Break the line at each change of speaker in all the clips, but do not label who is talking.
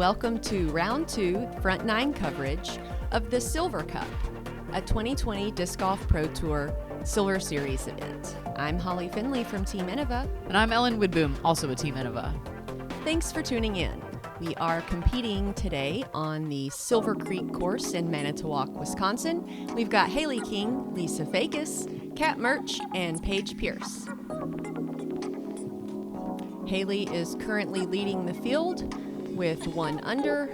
welcome to round 2 front 9 coverage of the Silver Cup, a 2020 Disc Golf Pro Tour Silver Series event. I'm Holly Finley from Team Innova.
And I'm Ellen Widboom, also a Team Innova.
Thanks for tuning in. We are competing today on the Silver Creek course in Manitowoc, Wisconsin. We've got Hailey King, Lisa Fajkus, Mertsch, and Paige Pierce. Hailey is currently leading the field with 1 under,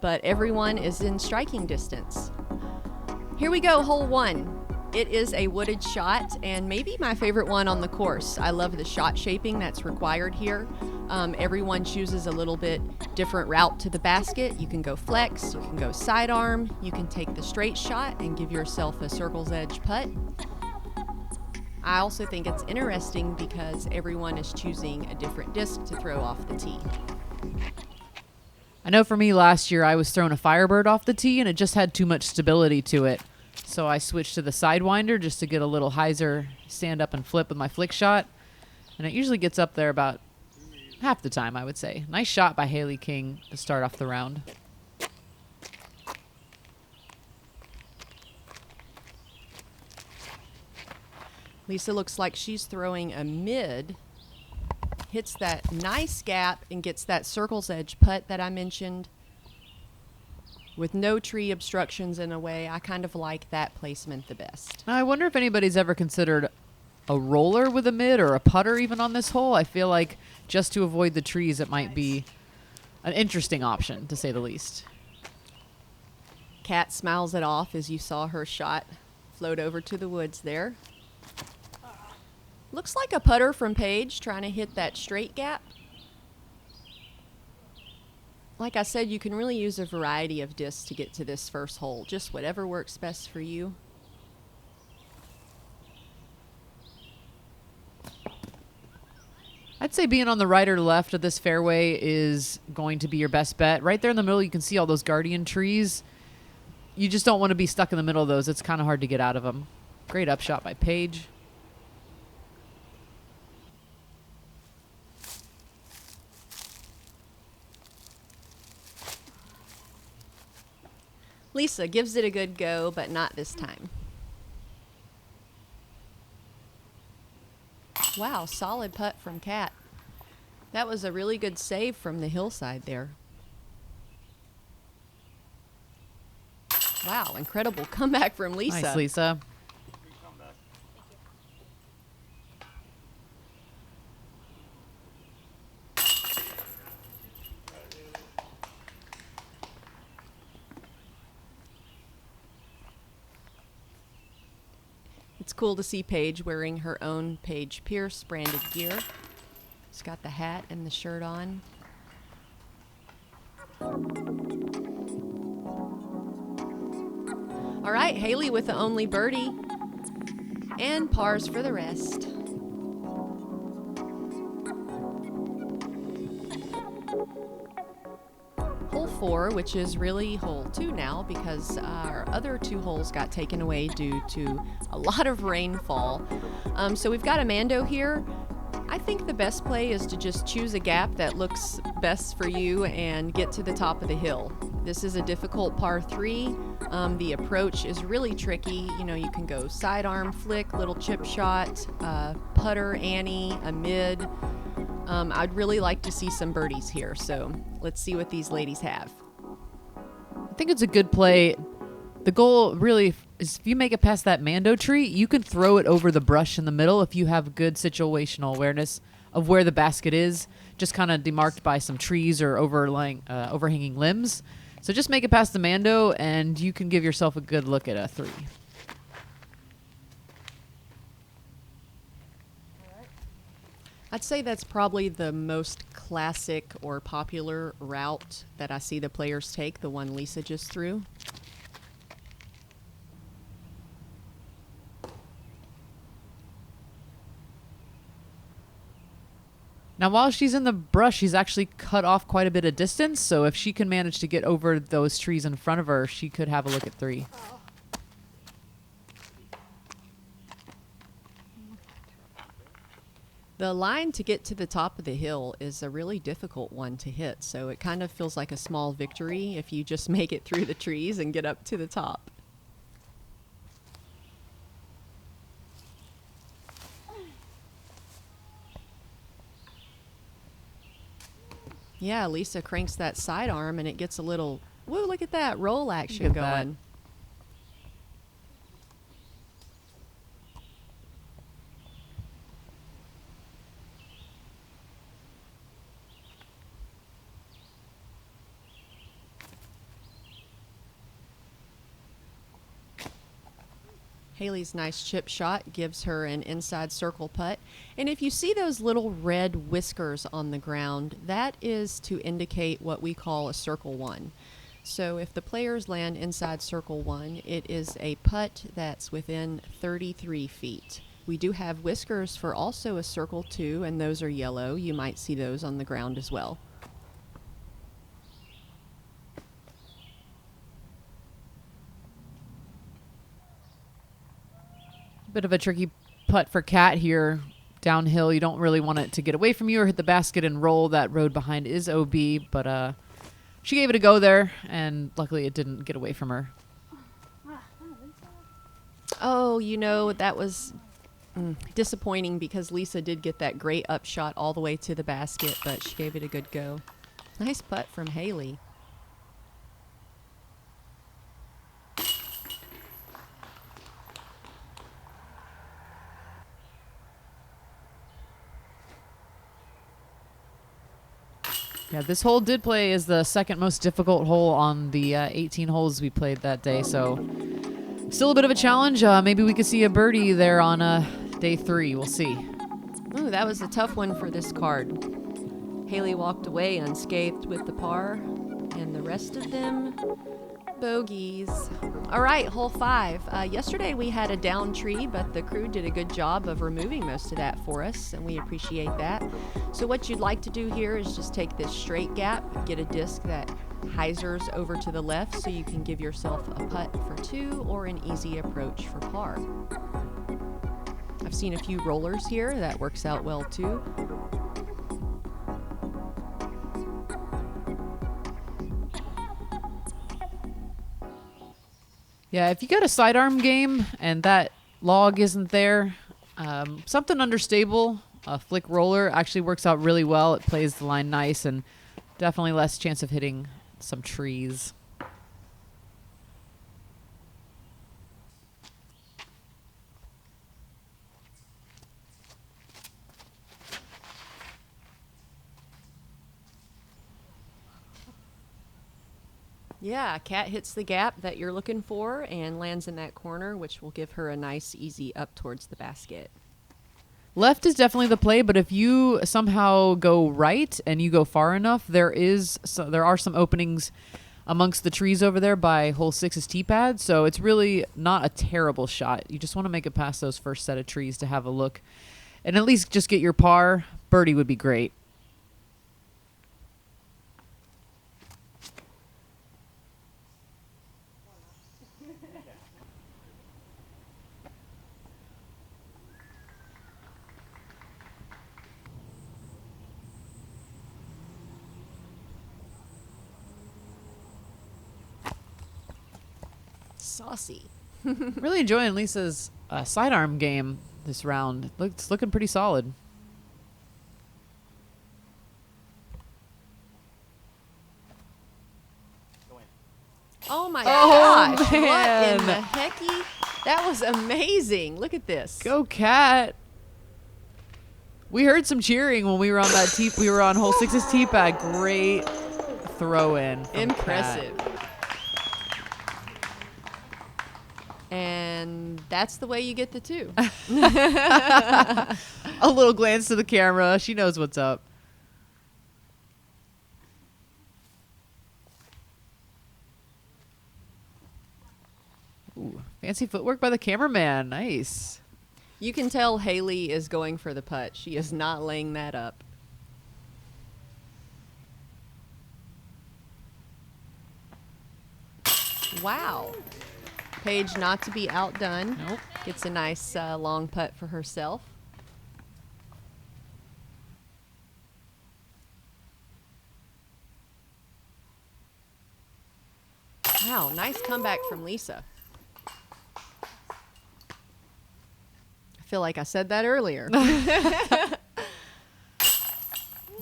but everyone is in striking distance. Here we go, hole 1. It is a wooded shot and maybe my favorite one on the course. I love the shot shaping that's required here. Everyone chooses a little bit different route to the basket. You can go flex, you can go sidearm, you can take the straight shot and give yourself a circle's edge putt. I also think it's interesting because everyone is choosing a different disc to throw off the tee.
I know for me last year I was throwing a Firebird off the tee and it just had too much stability to it. So I switched to the Sidewinder just to get a little hyzer stand up and flip with my flick shot. And it usually gets up there about half the time, I would say. Nice shot by Hailey King to start off the round.
Lisa looks like she's throwing a mid, hits that nice gap and gets that circle's edge putt that I mentioned with no tree obstructions in a way. I kind of like that placement the best.
Now, I wonder if anybody's ever considered a roller with a mid or a putter even on this hole. I feel like just to avoid the trees, it might be an interesting option, to say the least.
Kat smiles it off as you saw her shot float over to the woods there. Looks like a putter from Paige trying to hit that straight gap. Like I said, you can really use a variety of discs to get to this first hole, just whatever works best for you.
I'd say being on the right or left of this fairway is going to be your best bet. Right there in the middle, you can see all those guardian trees. You just don't want to be stuck in the middle of those. It's kind of hard to get out of them. Great upshot by Paige.
Lisa gives it a good go, but not this time. Wow, solid putt from Kat. That was a really good save from the hillside there. Wow, incredible comeback from Lisa.
Nice, Lisa.
It's cool to see Paige wearing her own Paige Pierce branded gear. She's got the hat and the shirt on. All right, Hailey with the only birdie and pars for the rest. Hole 4, which is really hole 2 now because our other 2 holes got taken away due to a lot of rainfall. So we've got a Mando here. I think the best play is to just choose a gap that looks best for you and get to the top of the hill. This is a difficult par 3. The approach is really tricky. You know, you can go sidearm, flick, little chip shot, putter, Annie, a mid. I'd really like to see some birdies here, so let's see what these ladies have.
I think it's a good play. The goal really is if you make it past that Mando tree, you can throw it over the brush in the middle if you have good situational awareness of where the basket is, just kind of demarked by some trees or overhanging limbs. So just make it past the Mando, and you can give yourself a good look at a 3.
I'd say that's probably the most classic or popular route that I see the players take, the one Lisa just threw.
Now, while she's in the brush, she's actually cut off quite a bit of distance, so if she can manage to get over those trees in front of her, she could have a look at 3.
The line to get to the top of the hill is a really difficult one to hit, so it kind of feels like a small victory if you just make it through the trees and get up to the top. Yeah, Lisa cranks that sidearm and it gets a little, whoa, look at that roll action going. Hailey's nice chip shot gives her an inside circle putt. And if you see those little red whiskers on the ground, that is to indicate what we call a circle one. So if the players land inside circle one, it is a putt that's within 33 feet. We do have whiskers for also a circle two, and those are yellow. You might see those on the ground as well.
Bit of a tricky putt for Kat here downhill. You don't really want it to get away from you or hit the basket and roll. That road behind is OB, but she gave it a go there, and luckily it didn't get away from her.
Oh, you know, that was disappointing because Lisa did get that great upshot all the way to the basket, but she gave it a good go. Nice putt from Hailey.
Yeah, this hole did play as the second most difficult hole on the 18 holes we played that day, so still a bit of a challenge. Maybe we could see a birdie there on day 3. We'll see.
Ooh, that was a tough one for this card. Hailey walked away unscathed with the par, and the rest of them bogeys. All right, hole 5. Yesterday we had a down tree, but the crew did a good job of removing most of that for us, and we appreciate that. So what you'd like to do here is just take this straight gap, get a disc that hyzers over to the left so you can give yourself a putt for 2 or an easy approach for par. I've seen a few rollers here. That works out well too.
Yeah, if you got a sidearm game and that log isn't there, something understable, a flick roller actually works out really well. It plays the line nice and definitely less chance of hitting some trees.
Yeah, Kat hits the gap that you're looking for and lands in that corner, which will give her a nice, easy up towards the basket.
Left is definitely the play, but if you somehow go right and you go far enough, there are some openings amongst the trees over there by hole 6's tee pad, so it's really not a terrible shot. You just want to make it past those first set of trees to have a look and at least just get your par. Birdie would be great.
Saucy.
Really enjoying Lisa's sidearm game this round. It's looking pretty solid.
Oh my gosh.
Man.
What in the hecky? That was amazing. Look at this.
Go Cat. We heard some cheering when we were on that tee. We were on hole 6's tee pad. Great throw in.
Impressive. And that's the way you get the 2.
A little glance to the camera. She knows what's up. Ooh, fancy footwork by the cameraman. Nice.
You can tell Hailey is going for the putt. She is not laying that up. Wow. Paige not to be outdone.
Nope.
Gets a nice long putt for herself. Wow, nice comeback from Lisa. I feel like I said that earlier.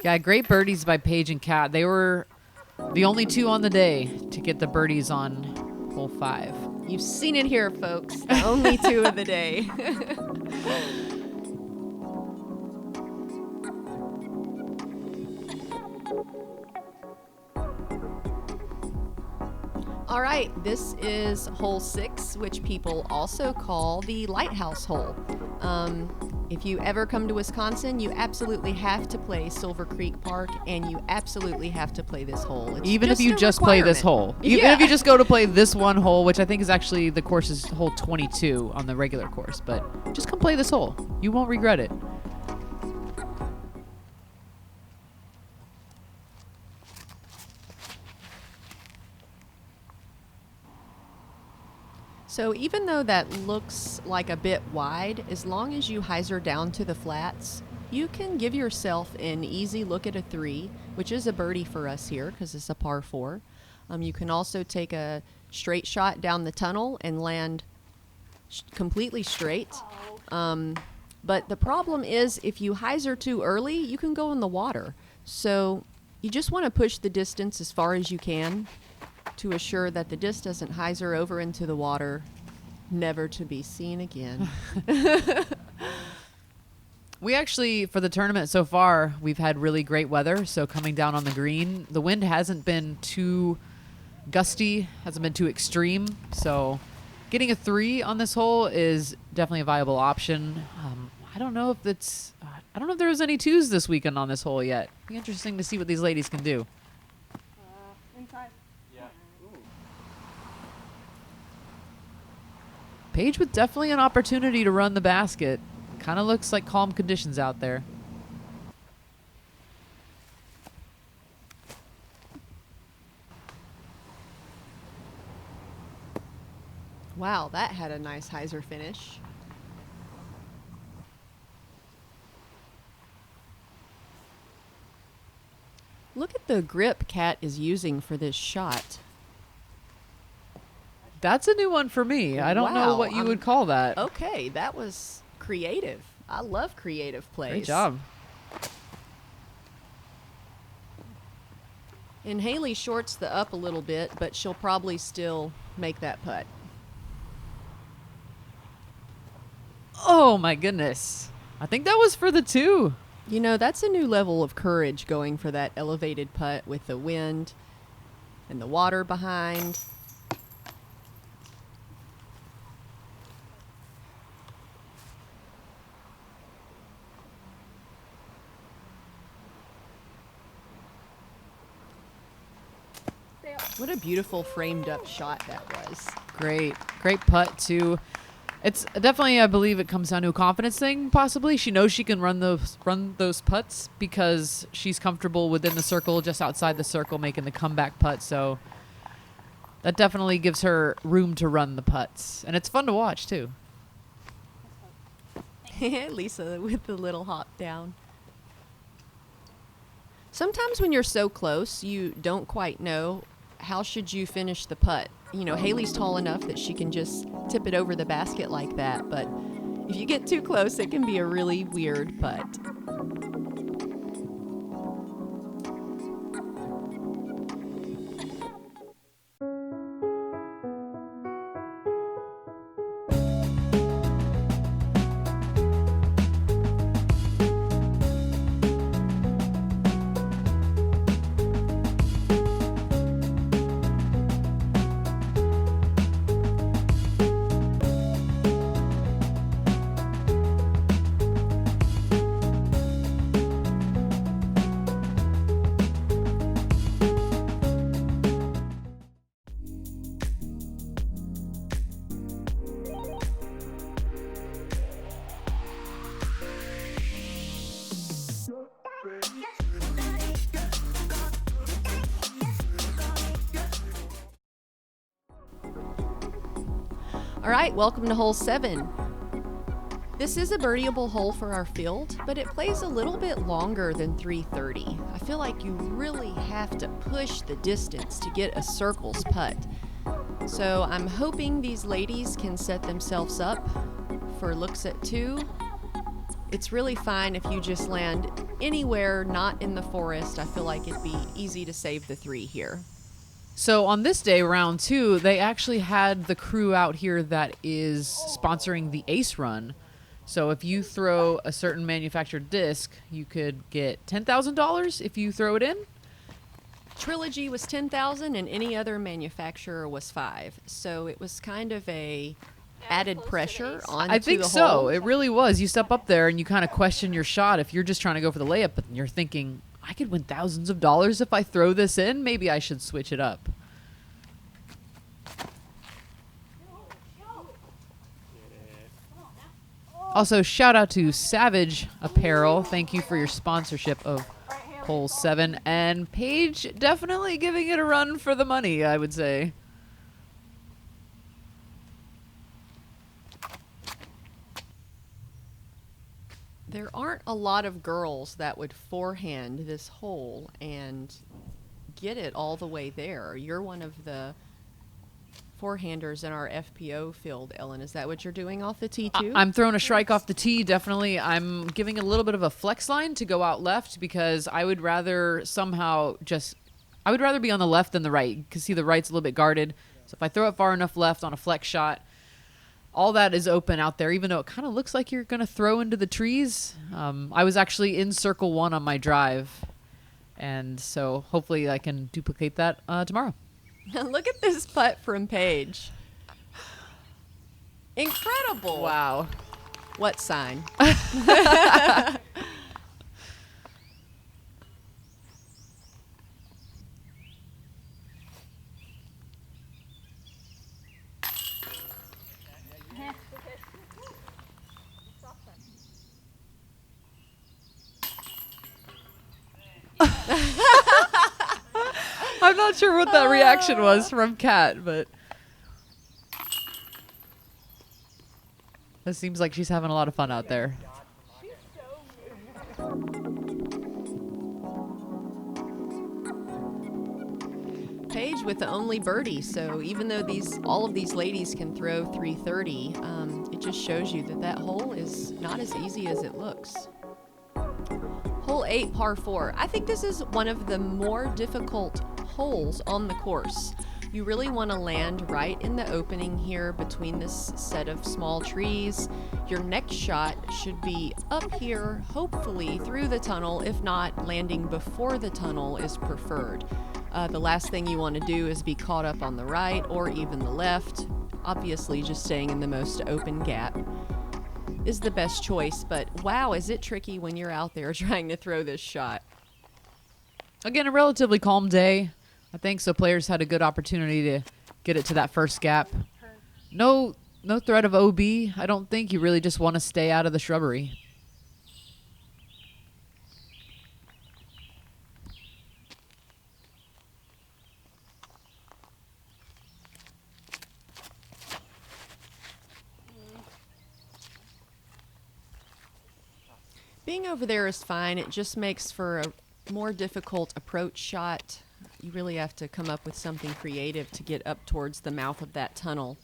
Yeah, great birdies by Paige and Kat. They were the only two on the day to get the birdies on hole 5.
You've seen it here, folks. The only 2 of the day. All right, this is hole 6, which people also call the lighthouse hole. If you ever come to Wisconsin, you absolutely have to play Silver Creek Park, and you absolutely have to play this hole. It's
Even if you
a
just play this
requirement.
hole. Even if you just go to play this one hole, which I think is actually the course is hole 22 on the regular course. But just come play this hole. You won't regret it.
So even though that looks like a bit wide, as long as you hyzer down to the flats, you can give yourself an easy look at a 3, which is a birdie for us here because it's a par 4. You can also take a straight shot down the tunnel and land completely straight. But the problem is if you hyzer too early, you can go in the water. So you just want to push the distance as far as you can to assure that the disc doesn't hyzer over into the water, never to be seen again.
We actually, for the tournament so far, we've had really great weather. So coming down on the green, the wind hasn't been too gusty, hasn't been too extreme. So getting a 3 on this hole is definitely a viable option. I don't know if there was any 2s this weekend on this hole yet. Be interesting to see what these ladies can do.
Inside.
Yeah.
Paige with definitely an opportunity to run the basket. Kind of looks like calm conditions out there.
Wow, that had a nice hyzer finish. Look at the grip Kat is using for this shot.
That's a new one for me. I don't know
Wow,
what you would call that.
Okay, that was creative. I love creative plays.
Great job.
And Hailey shorts the up a little bit, but she'll probably still make that putt.
Oh my goodness. I think that was for the 2.
You know, that's a new level of courage going for that elevated putt with the wind and the water behind. What a beautiful framed up shot that was.
Great putt too. It's definitely, I believe it comes down to a confidence thing, possibly. She knows she can run those putts because she's comfortable within the circle, just outside the circle, making the comeback putt. So that definitely gives her room to run the putts. And it's fun to watch too.
Lisa with the little hop down. Sometimes when you're so close, you don't quite know how should you finish the putt. You know, Hailey's tall enough that she can just tip it over the basket like that, but if you get too close, it can be a really weird putt. All right, welcome to hole 7. This is a birdieable hole for our field, but it plays a little bit longer than 330. I feel like you really have to push the distance to get a circles putt. So I'm hoping these ladies can set themselves up for looks at 2. It's really fine if you just land anywhere not in the forest. I feel like it'd be easy to save the 3 here.
So on this day, round 2, they actually had the crew out here that is sponsoring the Ace Run. So if you throw a certain manufactured disc, you could get $10,000 if you throw it in.
Trilogy was 10,000 and any other manufacturer was 5. So it was kind of a added pressure onto
I think
the
so.
hole.
It really was. You step up there and you kind of question your shot if you're just trying to go for the layup, but you're thinking, I could win thousands of dollars if I throw this in. Maybe I should switch it up. Also, shout out to Savage Apparel. Thank you for your sponsorship of Hole 7. And Paige definitely giving it a run for the money, I would say.
There aren't a lot of girls that would forehand this hole and get it all the way there. You're one of the forehanders in our FPO field, Ellen. Is that what you're doing off the tee too?
I'm throwing a strike off the tee, definitely. I'm giving a little bit of a flex line to go out left because I would rather be on the left than the right. You can see the right's a little bit guarded. So if I throw it far enough left on a flex shot, all that is open out there, even though it kind of looks like you're going to throw into the trees. I was actually in circle 1 on my drive, and so hopefully I can duplicate that tomorrow.
Look at this putt from Paige. Incredible.
Wow.
What sign?
I'm not sure what that reaction was from Kat, but it seems like she's having a lot of fun out there.
Paige with the only birdie. So even though all of these ladies can throw 330, it just shows you that hole is not as easy as it looks. Hole 8, par 4. I think this is one of the more difficult holes on the course. You really want to land right in the opening here between this set of small trees. Your next shot should be up here, hopefully through the tunnel. If not, landing before the tunnel is preferred. The last thing you want to do is be caught up on the right or even the left. Obviously, just staying in the most open gap is the best choice, but wow, is it tricky when you're out there trying to throw this shot.
Again, a relatively calm day, I think, so players had a good opportunity to get it to that first gap. No threat of OB. I don't think. You really just want to stay out of the shrubbery.
Being over there is fine. It just makes for a more difficult approach shot. You really have to come up with something creative to get up towards the mouth of that tunnel.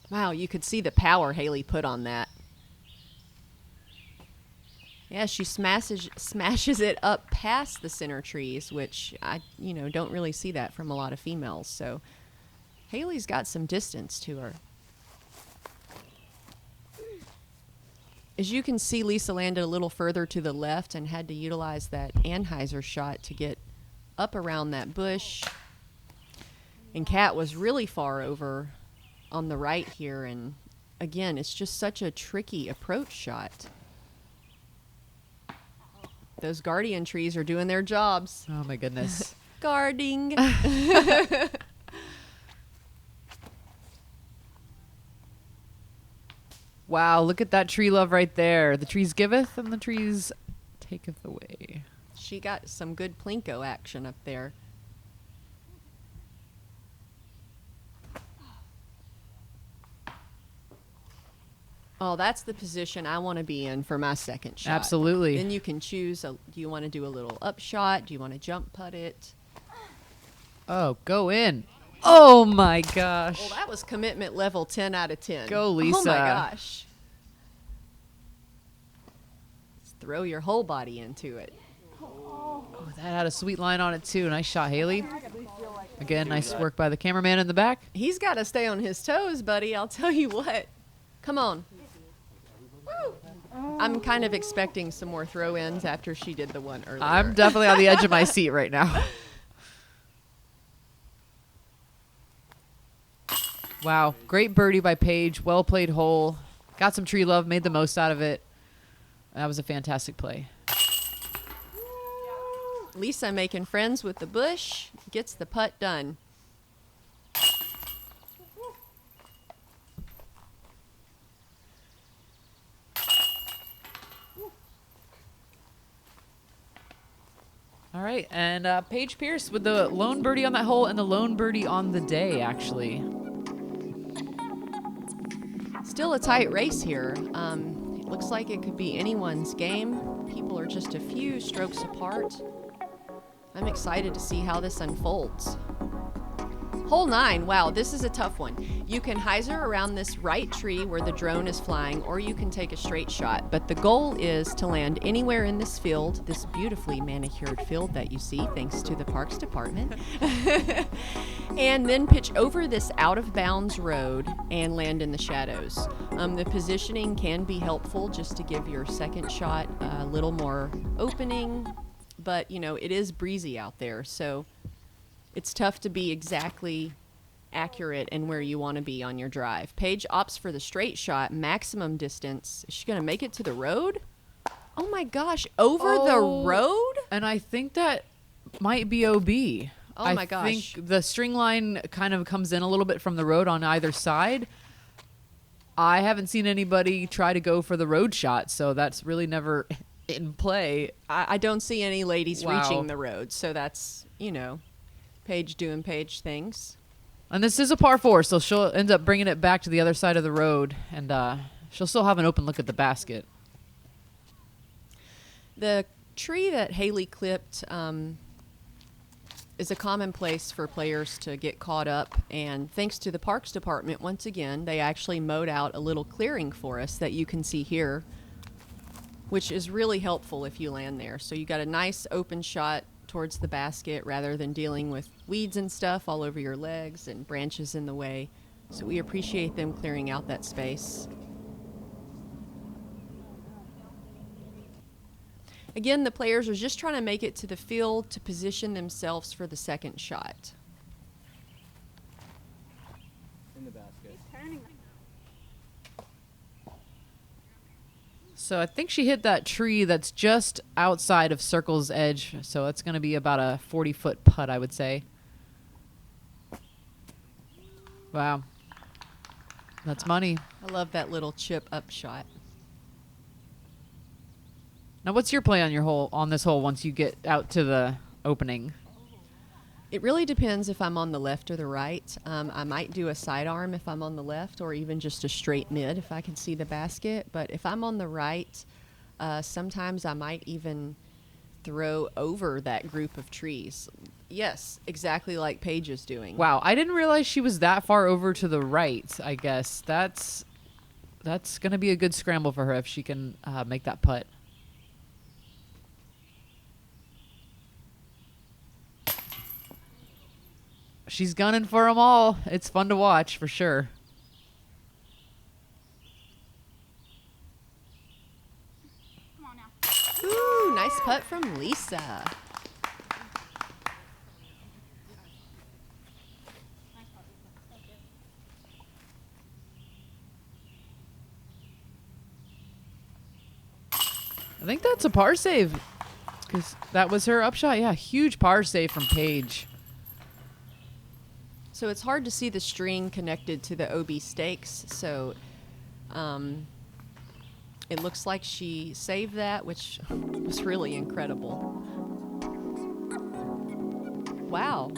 Wow, you could see the power Hailey put on that. Yeah, she smashes it up past the center trees, which I, don't really see that from a lot of females. So Hailey's got some distance to her. As you can see, Lisa landed a little further to the left and had to utilize that Anheuser shot to get up around that bush. And Kat was really far over on the right here. And again, it's just such a tricky approach shot. Those guardian trees are doing their jobs.
Oh, my goodness.
Guarding.
Wow, look at that tree love right there. The trees giveth and the trees taketh away.
She got some good plinko action up there. Oh, that's the position I want to be in for my second shot.
Absolutely.
Then you can choose, do you want to do a little up shot? Do you want to jump putt it?
Oh, go in. Oh, my gosh.
Well, that was commitment level 10 out of 10.
Go, Lisa.
Oh, my gosh. Just throw your whole body into it.
Oh, that had a sweet line on it, too. Nice shot, Hailey. Again, nice work by the cameraman in the back.
He's got to stay on his toes, buddy. I'll tell you what. Come on. I'm kind of expecting some more throw-ins after she did the one earlier.
I'm definitely on the edge of my seat right now. Wow. Great birdie by Paige. Well played hole. Got some tree love. Made the most out of it. That was a fantastic play.
Lisa making friends with the bush. Gets the putt done.
All right. And Paige Pierce with the lone birdie on that hole and the lone birdie on the day, actually.
Still a tight race here. It looks like it could be anyone's game. People are just a few strokes apart. I'm excited to see how this unfolds. Hole 9. Wow, this is a tough one. You can hyzer around this right tree where the drone is flying, or you can take a straight shot. But the goal is to land anywhere in this field, this beautifully manicured field that you see, thanks to the Parks Department. And then pitch over this out-of-bounds road and land in the shadows. The positioning can be helpful just to give your second shot a little more opening. But, you know, it is breezy out there, so it's tough to be exactly accurate in where you want to be on your drive. Paige opts for the straight shot, maximum distance. Is she going to make it to the road? Oh, my gosh. Over the road?
And I think that might be OB.
Oh, my
I
gosh.
think the string line kind of comes in a little bit from the road on either side. I haven't seen anybody try to go for the road shot, so that's really never in play.
I don't see any ladies
Wow.
reaching the road, so that's, you know, Paige doing Paige things.
And this is a par 4, so she'll end up bringing it back to the other side of the road, and she'll still have an open look at the basket.
The tree that Hailey clipped is a common place for players to get caught up, and thanks to the Parks Department, once again, they actually mowed out a little clearing for us that you can see here, which is really helpful if you land there. So you got a nice open shot towards the basket rather than dealing with weeds and stuff all over your legs and branches in the way. So we appreciate them clearing out that space. Again, the players are just trying to make it to the field to position themselves for the second shot.
In the basket.
So I think she hit that tree that's just outside of circle's edge, so it's going to be about a 40-foot putt, I would say. Wow. That's money.
I love that little chip up shot.
Now, what's your play on your hole on this hole once you get out to the opening?
It really depends if I'm on the left or the right. I might do a sidearm if I'm on the left, or even just a straight mid if I can see the basket. But if I'm on the right, sometimes I might even throw over that group of trees. Yes, exactly like Paige is doing.
Wow, I didn't realize she was that far over to the right, I guess. That's going to be a good scramble for her if she can make that putt. She's gunning for them all. It's fun to watch, for sure.
Come on now.
Ooh, nice putt from Lisa.
I think that's a par save, because that was her upshot. Yeah, huge par save from Paige.
So it's hard to see the string connected to the OB stakes. So it looks like she saved that, which was really incredible. Wow.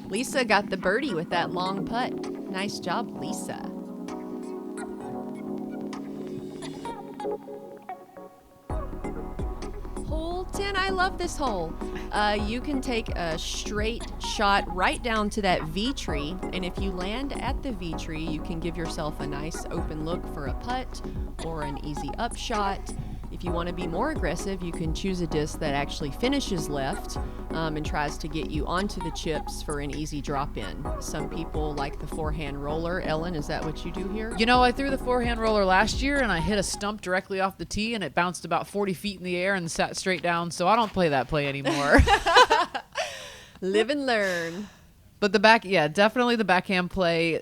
Lisa got the birdie with that long putt. Nice job, Lisa. I love this hole. You can take a straight shot right down to that V tree, and if you land at the V tree, you can give yourself a nice open look for a putt or an easy up shot. If you want to be more aggressive, you can choose a disc that actually finishes left and tries to get you onto the chips for an easy drop in. Some people like the forehand roller. Ellen, is that what you do here?
You know, I threw the forehand roller last year and I hit a stump directly off the tee and it bounced about 40 feet in the air and sat straight down, so I don't play that play anymore.
Live and learn.
But definitely the backhand play.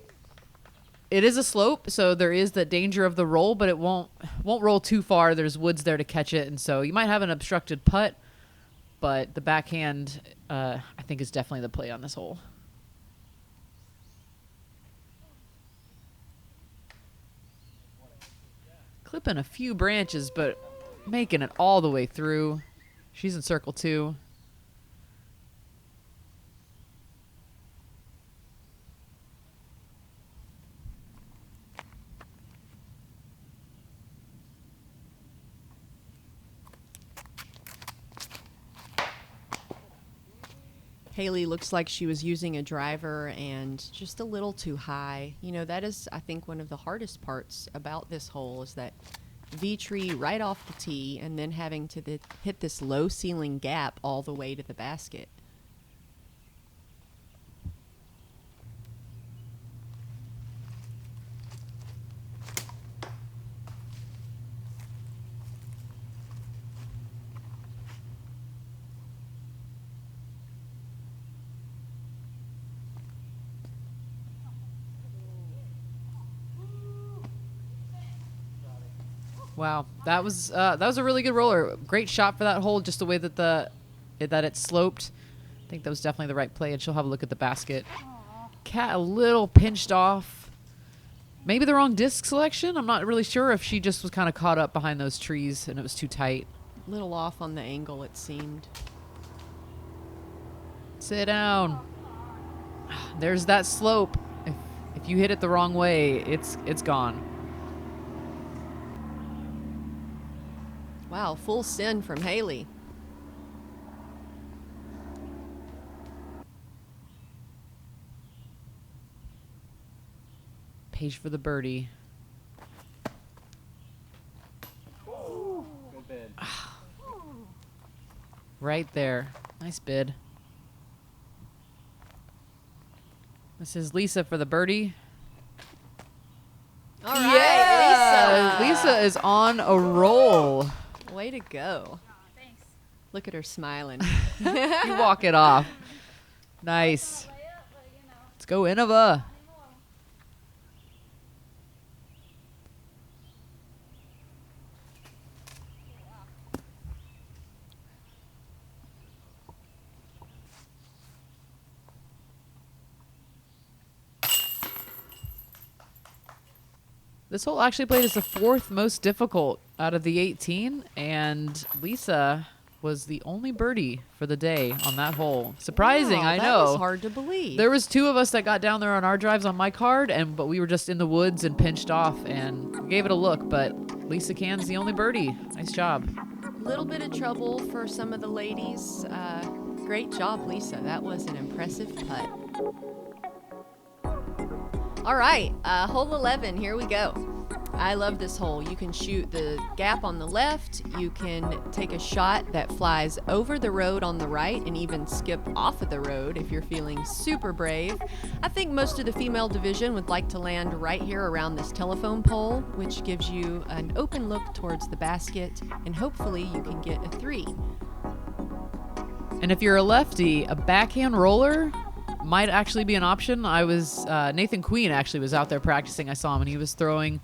It is a slope, so there is the danger of the roll, but it won't roll too far. There's woods there to catch it, and so you might have an obstructed putt, but the backhand, I think, is definitely the play on this hole. Clipping a few branches, but making it all the way through. She's in circle 2.
Hailey looks like she was using a driver and just a little too high. You know, that is, I think, one of the hardest parts about this hole is that V tree right off the tee and then having to hit this low ceiling gap all the way to the basket.
Wow, that was a really good roller. Great shot for that hole, just the way that it sloped. I think that was definitely the right play, and she'll have a look at the basket. Cat a little pinched off. Maybe the wrong disc selection. I'm not really sure if she just was kind of caught up behind those trees and it was too tight.
Little off on the angle, it seemed.
Sit down. There's that slope. If you hit it the wrong way, it's gone.
Wow, full send from Hailey.
Paige for the birdie.
Good bid.
Right there. Nice bid. This is Lisa for the birdie.
All right,
Lisa is on a roll.
Lisa. Way to go.
Thanks.
Look at her smiling.
You walk it off. Nice. Let's go, Innova. This hole actually played as the 4th most difficult out of the 18, and Lisa was the only birdie for the day on that hole. Surprising,
Wow,
I know.
That was hard to believe.
There was 2 of us that got down there on our drives on my card, but we were just in the woods and pinched off and gave it a look. But Lisa Can's the only birdie. Nice job.
Little bit of trouble for some of the ladies. Great job, Lisa. That was an impressive putt. All right, hole 11, here we go. I love this hole. You can shoot the gap on the left. You can take a shot that flies over the road on the right and even skip off of the road if you're feeling super brave. I think most of the female division would like to land right here around this telephone pole, which gives you an open look towards the basket, and hopefully you can get a 3.
And if you're a lefty, a backhand roller might actually be an option. Nathan Queen actually was out there practicing. I saw him, and he was throwing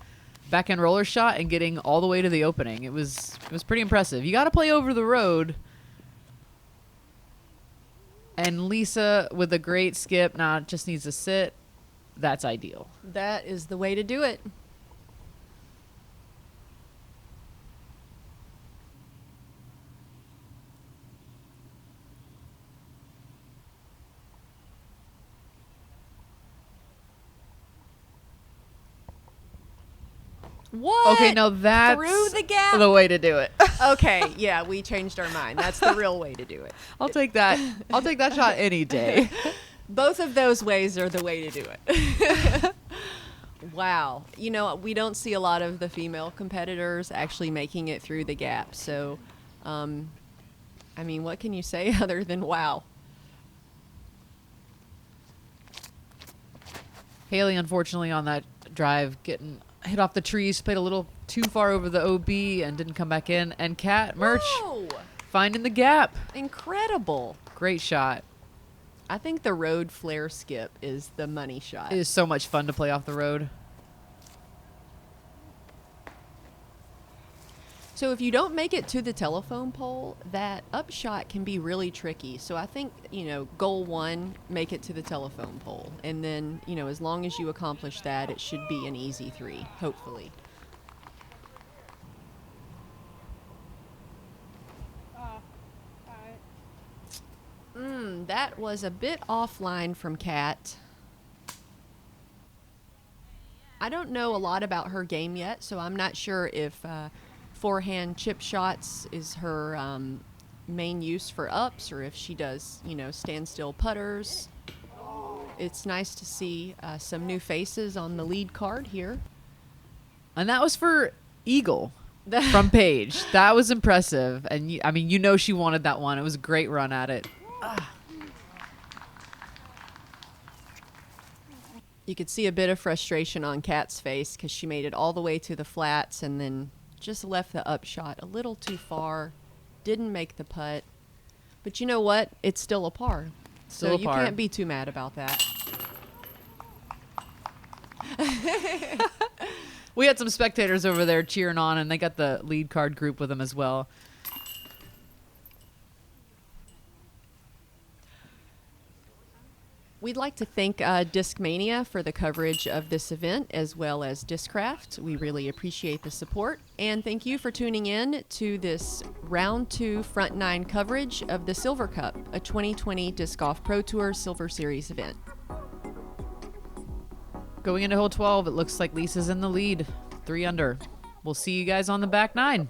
backhand roller shot and getting all the way to the opening. It was pretty impressive. You got to play over the road. And Lisa with a great skip, now just needs to sit. That's ideal.
That is the way to do it. What?
Okay, now that's
through the gap.
the way to do it.
Okay, yeah, we changed our mind. That's the real way to do it.
I'll take that. I'll take that shot any day.
Both of those ways are the way to do it. Wow. You know, we don't see a lot of the female competitors actually making it through the gap. So, I mean, what can you say other than wow?
Hailey, unfortunately, on that drive, getting hit off the trees, played a little too far over the OB and didn't come back in. And Kat Mertsch
Whoa!
finding the gap.
Incredible.
Great shot.
I think the road flare skip is the money shot.
It is so much fun to play off the road.
So if you don't make it to the telephone pole, that upshot can be really tricky. So I think, you know, goal 1, make it to the telephone pole. And then, you know, as long as you accomplish that, it should be an easy 3, hopefully. That was a bit offline from Kat. I don't know a lot about her game yet, so I'm not sure if forehand chip shots is her main use for ups, or if she does, you know, standstill putters. It's nice to see some new faces on the lead card here.
And that was for Eagle from Paige. That was impressive. And I mean, you know, she wanted that one. It was a great run at it.
You could see a bit of frustration on Kat's face because she made it all the way to the flats and then just left the upshot a little too far. Didn't make the putt. But you know what? It's still a par.
Still
So
a
you
par.
can't be too mad about that.
We had some spectators over there cheering on, and they got the lead card group with them as well.
We'd like to thank Discmania for the coverage of this event, as well as Discraft. We really appreciate the support. And thank you for tuning in to this Round 2 Front 9 coverage of the Silver Cup, a 2020 Disc Golf Pro Tour Silver Series event.
Going into hole 12, it looks like Lisa's in the lead, 3 under. We'll see you guys on the back 9.